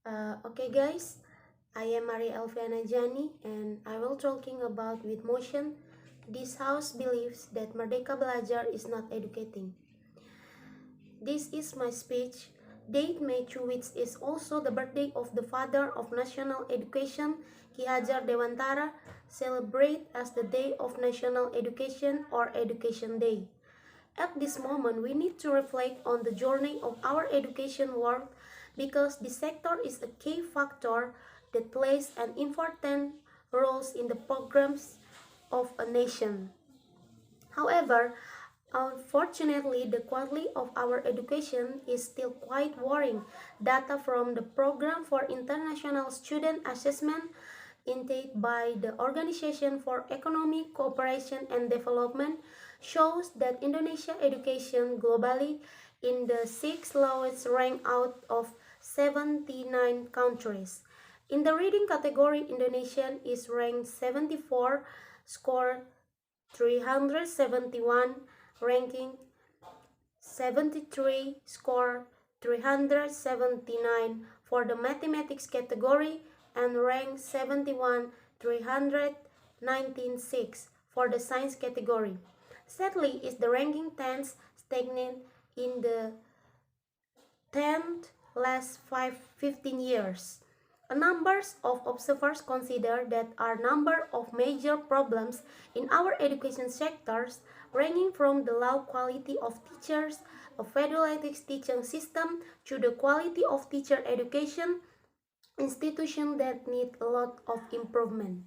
Okay guys, I am Maria Elviana Jani and I will talking about with motion. This house believes that Merdeka Belajar is not educating. This is my speech. Date May 2, which is also the birthday of the father of national education, Ki Hajar Dewantara, celebrate as the Day of National Education or Education Day. At this moment, we need to reflect on the journey of our education world because this sector is a key factor that plays an important role in the programs of a nation. However, unfortunately, the quality of our education is still quite worrying. Data from the Program for International Student Assessment intake by the Organization for Economic Cooperation and Development shows that Indonesia education globally in the 6th lowest rank out of 79 countries. In the reading category, Indonesian is ranked 74, score 371, ranking 73, score 379 for the mathematics category and rank 71, 319.6 for the science category. Sadly, is the ranking 10th stagnant in the 10th last 15 years. A number of observers consider that are number of major problems in our education sectors, ranging from the low quality of teachers, a federated teaching system, to the quality of teacher education, institutions that need a lot of improvement.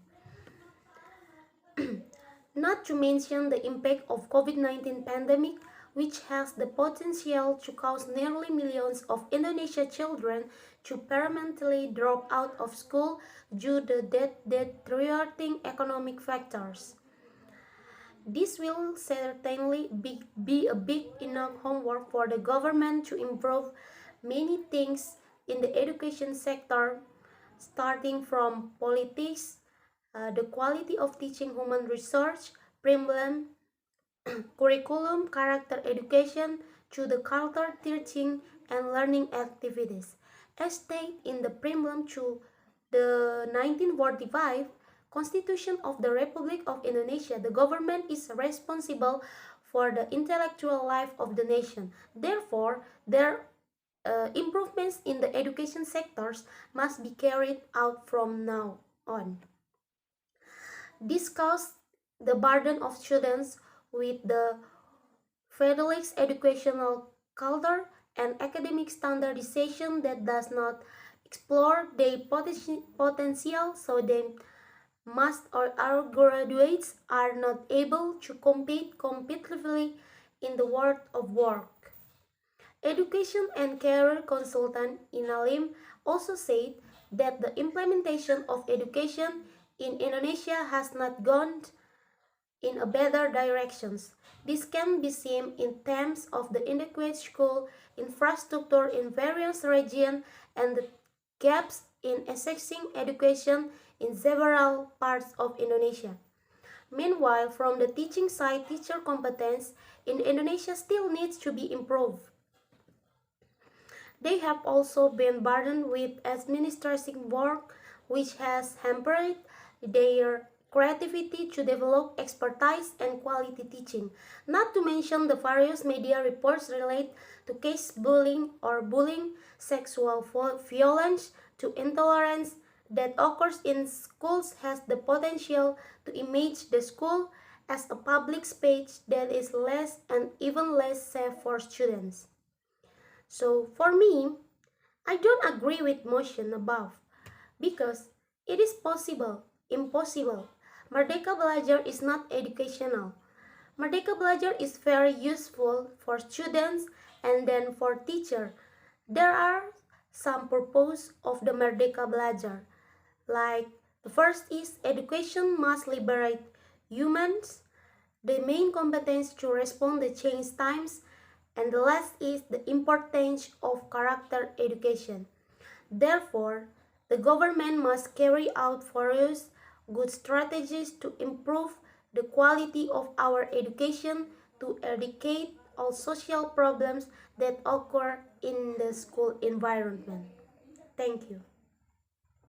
Not to mention the impact of COVID-19 pandemic, which has the potential to cause nearly millions of Indonesian children to permanently drop out of school due to deteriorating economic factors. This will certainly be a big enough homework for the government to improve many things in the education sector, starting from politics, the quality of teaching human research, problem, curriculum, character education, to the culture teaching and learning activities. As stated in the preamble to the 1945 Constitution of the Republic of Indonesia, the government is responsible for the intellectual life of the nation. Therefore, their improvements in the education sectors must be carried out from now on. Discuss the burden of students with the federalist educational culture and academic standardization that does not explore their potential, so they must or our graduates are not able to compete competitively in the world of work. Education and career consultant Inalim also said that the implementation of education in Indonesia has not gone in a better directions. This can be seen in terms of the inadequate school infrastructure in various regions and the gaps in accessing education in several parts of Indonesia. Meanwhile, from the teaching side, teacher competence in Indonesia still needs to be improved. They have also been burdened with administrative work, which has hampered their creativity to develop expertise and quality teaching. Not to mention the various media reports related to case bullying or bullying, sexual violence, to intolerance that occurs in schools has the potential to image the school as a public space that is less and even less safe for students. So for me, I don't agree with motion above because it is impossible. Merdeka Belajar is not educational. Merdeka Belajar is very useful for students and then for teacher. There are some purpose of the Merdeka Belajar. Like the first is education must liberate humans, the main competence to respond to change times, and the last is the importance of character education. Therefore, the government must carry out various good strategies to improve the quality of our education to eradicate all social problems that occur in the school environment. Thank you.